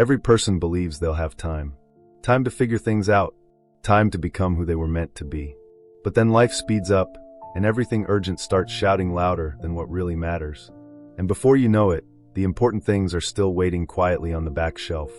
Every person believes they'll have time. Time to figure things out. Time to become who they were meant to be. But then life speeds up, and everything urgent starts shouting louder than what really matters. And before you know it, the important things are still waiting quietly on the back shelf,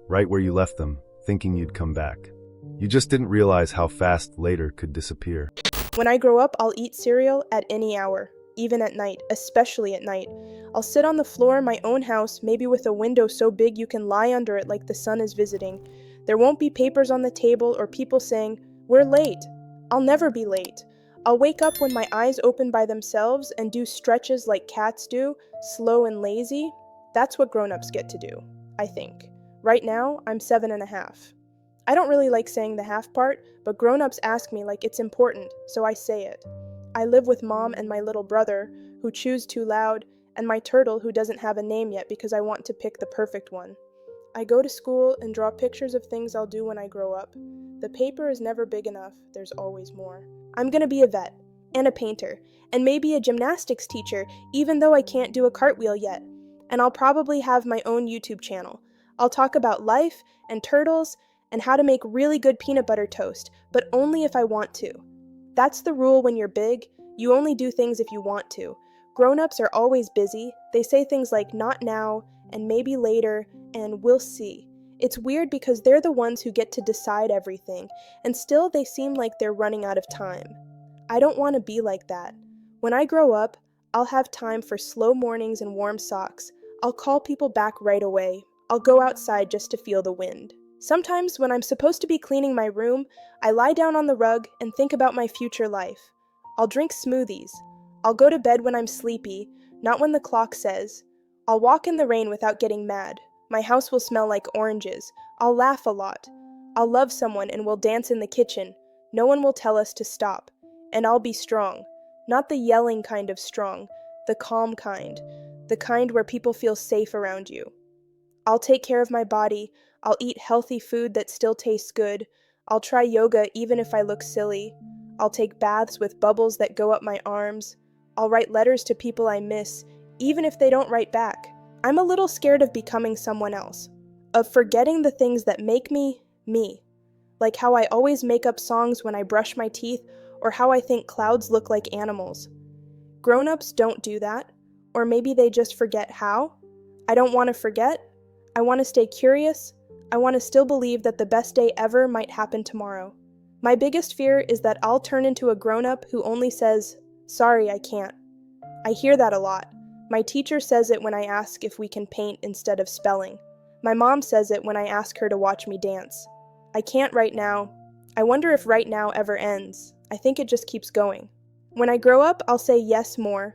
right where you left them, thinking you'd come back. You just didn't realize how fast later could disappear. When I grow up, I'll eat cereal at any hour, even at night, especially at night. I'll sit on the floor in my own house, maybe with a window so big you can lie under it like the sun is visiting. There won't be papers on the table or people saying, "We're late." I'll never be late. I'll wake up when my eyes open by themselves and do stretches like cats do, slow and lazy. That's what grown-ups get to do, I think. Right now, I'm 7.5. I don't really like saying the half part, but grown-ups ask me like it's important, so I say it. I live with Mom and my little brother, who chews too loud, and my turtle who doesn't have a name yet because I want to pick the perfect one. I go to school and draw pictures of things I'll do when I grow up. The paper is never big enough, there's always more. I'm gonna be a vet, and a painter, and maybe a gymnastics teacher, even though I can't do a cartwheel yet. And I'll probably have my own YouTube channel. I'll talk about life, and turtles, and how to make really good peanut butter toast, but only if I want to. That's the rule when you're big, you only do things if you want to. Grown-ups are always busy, they say things like not now, and maybe later, and we'll see. It's weird because they're the ones who get to decide everything, and still they seem like they're running out of time. I don't want to be like that. When I grow up, I'll have time for slow mornings and warm socks. I'll call people back right away. I'll go outside just to feel the wind. Sometimes when I'm supposed to be cleaning my room, I lie down on the rug and think about my future life. I'll drink smoothies. I'll go to bed when I'm sleepy, not when the clock says. I'll walk in the rain without getting mad. My house will smell like oranges. I'll laugh a lot. I'll love someone and we'll dance in the kitchen. No one will tell us to stop. And I'll be strong. Not the yelling kind of strong, the calm kind. The kind where people feel safe around you. I'll take care of my body. I'll eat healthy food that still tastes good. I'll try yoga even if I look silly. I'll take baths with bubbles that go up my arms. I'll write letters to people I miss, even if they don't write back. I'm a little scared of becoming someone else, of forgetting the things that make me, me. Like how I always make up songs when I brush my teeth, or how I think clouds look like animals. Grown-ups don't do that, or maybe they just forget how. I don't want to forget. I want to stay curious. I want to still believe that the best day ever might happen tomorrow. My biggest fear is that I'll turn into a grown-up who only says, "Sorry, I can't." I hear that a lot. My teacher says it when I ask if we can paint instead of spelling. My mom says it when I ask her to watch me dance. I can't right now. I wonder if right now ever ends. I think it just keeps going. When I grow up, I'll say yes more.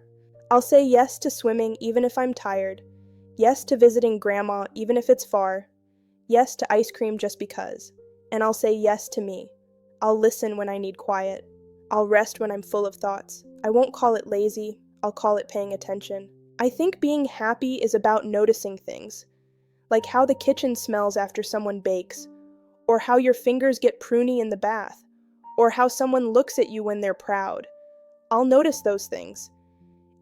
I'll say yes to swimming even if I'm tired. Yes to visiting grandma even if it's far. Yes to ice cream just because. And I'll say yes to me. I'll listen when I need quiet. I'll rest when I'm full of thoughts. I won't call it lazy. I'll call it paying attention. I think being happy is about noticing things, like how the kitchen smells after someone bakes, or how your fingers get pruny in the bath, or how someone looks at you when they're proud. I'll notice those things,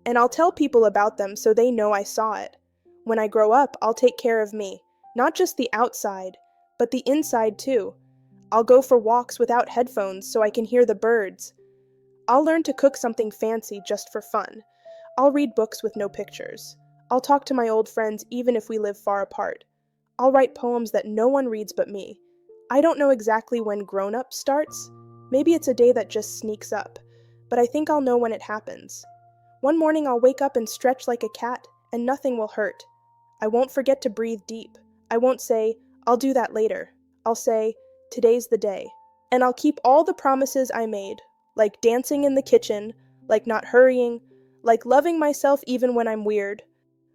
and I'll tell people about them so they know I saw it. When I grow up, I'll take care of me, not just the outside, but the inside too. I'll go for walks without headphones so I can hear the birds. I'll learn to cook something fancy just for fun. I'll read books with no pictures. I'll talk to my old friends even if we live far apart. I'll write poems that no one reads but me. I don't know exactly when grown-up starts. Maybe it's a day that just sneaks up, but I think I'll know when it happens. One morning I'll wake up and stretch like a cat, and nothing will hurt. I won't forget to breathe deep. I won't say, "I'll do that later." I'll say, "Today's the day." And I'll keep all the promises I made, like dancing in the kitchen, like not hurrying, like loving myself even when I'm weird,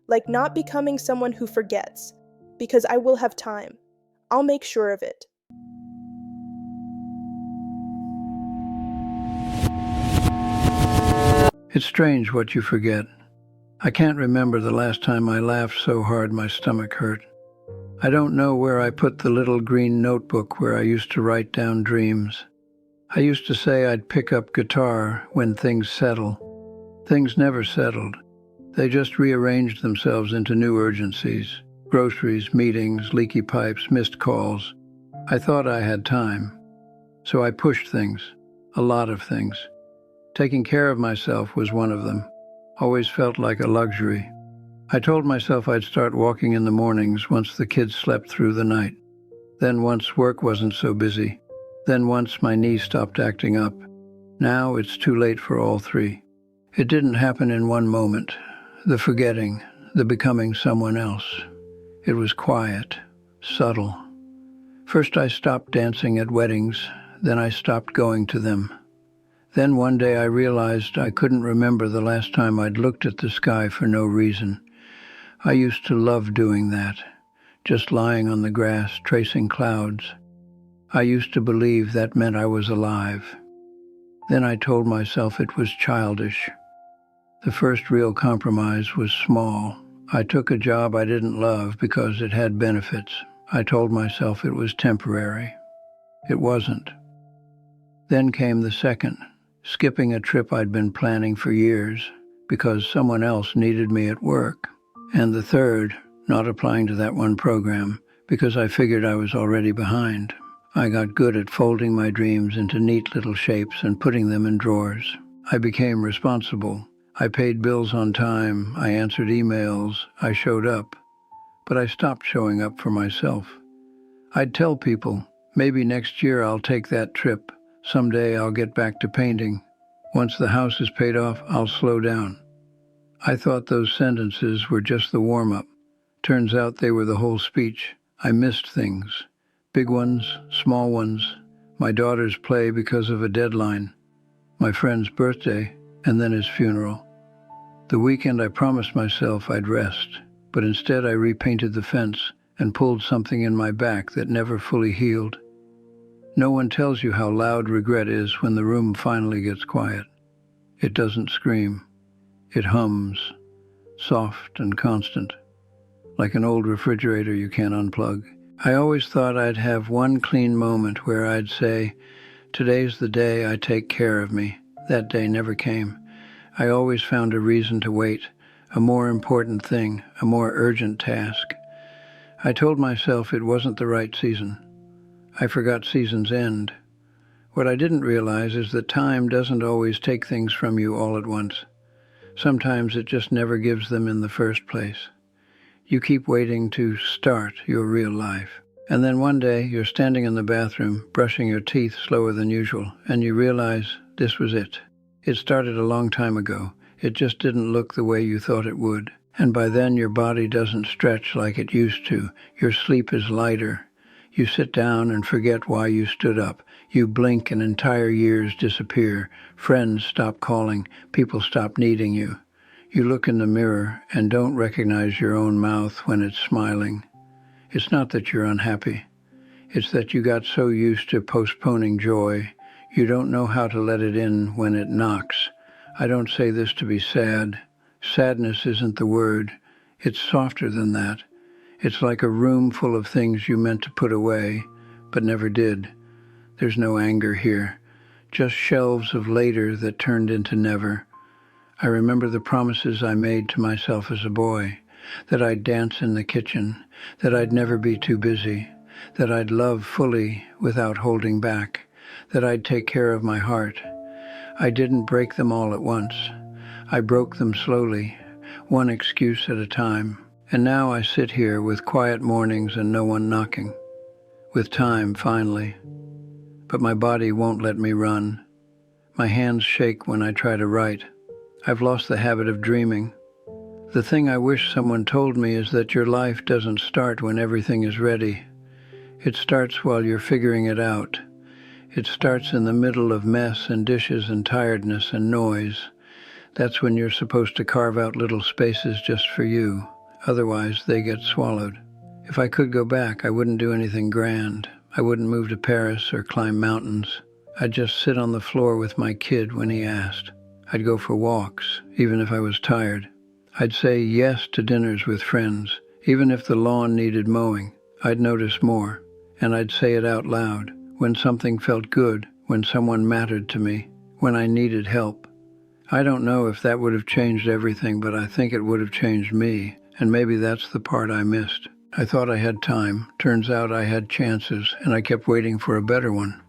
like not becoming someone who forgets, because I will have time. I'll make sure of it. It's strange what you forget. I can't remember the last time I laughed so hard my stomach hurt. I don't know where I put the little green notebook where I used to write down dreams. I used to say I'd pick up guitar when things settle. Things never settled. They just rearranged themselves into new urgencies. Groceries, meetings, leaky pipes, missed calls. I thought I had time. So I pushed things. A lot of things. Taking care of myself was one of them. Always felt like a luxury. I told myself I'd start walking in the mornings once the kids slept through the night. Then once work wasn't so busy. Then once my knee stopped acting up. Now it's too late for all three. It didn't happen in one moment. The forgetting, the becoming someone else. It was quiet, subtle. First I stopped dancing at weddings, then I stopped going to them. Then one day I realized I couldn't remember the last time I'd looked at the sky for no reason. I used to love doing that, just lying on the grass, tracing clouds. I used to believe that meant I was alive. Then I told myself it was childish. The first real compromise was small. I took a job I didn't love because it had benefits. I told myself it was temporary. It wasn't. Then came the second, skipping a trip I'd been planning for years because someone else needed me at work. And the third, not applying to that one program because I figured I was already behind. I got good at folding my dreams into neat little shapes and putting them in drawers. I became responsible. I paid bills on time. I answered emails. I showed up. But I stopped showing up for myself. I'd tell people, maybe next year I'll take that trip. Someday I'll get back to painting. Once the house is paid off, I'll slow down. I thought those sentences were just the warm-up. Turns out they were the whole speech. I missed things. Big ones, small ones. My daughter's play because of a deadline. My friend's birthday, and then his funeral. The weekend I promised myself I'd rest, but instead I repainted the fence and pulled something in my back that never fully healed. No one tells you how loud regret is when the room finally gets quiet. It doesn't scream. It hums, soft and constant, like an old refrigerator you can't unplug. I always thought I'd have one clean moment where I'd say, today's the day I take care of me. That day never came. I always found a reason to wait, a more important thing, a more urgent task. I told myself it wasn't the right season. I forgot seasons end. What I didn't realize is that time doesn't always take things from you all at once. Sometimes it just never gives them in the first place. You keep waiting to start your real life. And then one day you're standing in the bathroom, brushing your teeth slower than usual, and you realize this was it. It started a long time ago. It just didn't look the way you thought it would. And by then your body doesn't stretch like it used to. Your sleep is lighter. You sit down and forget why you stood up. You blink and entire years disappear. Friends stop calling. People stop needing you. You look in the mirror and don't recognize your own mouth when it's smiling. It's not that you're unhappy. It's that you got so used to postponing joy, you don't know how to let it in when it knocks. I don't say this to be sad. Sadness isn't the word. It's softer than that. It's like a room full of things you meant to put away, but never did. There's no anger here, just shelves of later that turned into never. I remember the promises I made to myself as a boy, that I'd dance in the kitchen, that I'd never be too busy, that I'd love fully without holding back, that I'd take care of my heart. I didn't break them all at once. I broke them slowly, one excuse at a time. And now I sit here with quiet mornings and no one knocking, with time finally. But my body won't let me run. My hands shake when I try to write. I've lost the habit of dreaming. The thing I wish someone told me is that your life doesn't start when everything is ready. It starts while you're figuring it out. It starts in the middle of mess and dishes and tiredness and noise. That's when you're supposed to carve out little spaces just for you. Otherwise, they get swallowed. If I could go back, I wouldn't do anything grand. I wouldn't move to Paris or climb mountains. I'd just sit on the floor with my kid when he asked. I'd go for walks, even if I was tired. I'd say yes to dinners with friends, even if the lawn needed mowing. I'd notice more, and I'd say it out loud when something felt good, when someone mattered to me, when I needed help. I don't know if that would have changed everything, but I think it would have changed me. And maybe that's the part I missed. I thought I had time. Turns out I had chances, and I kept waiting for a better one.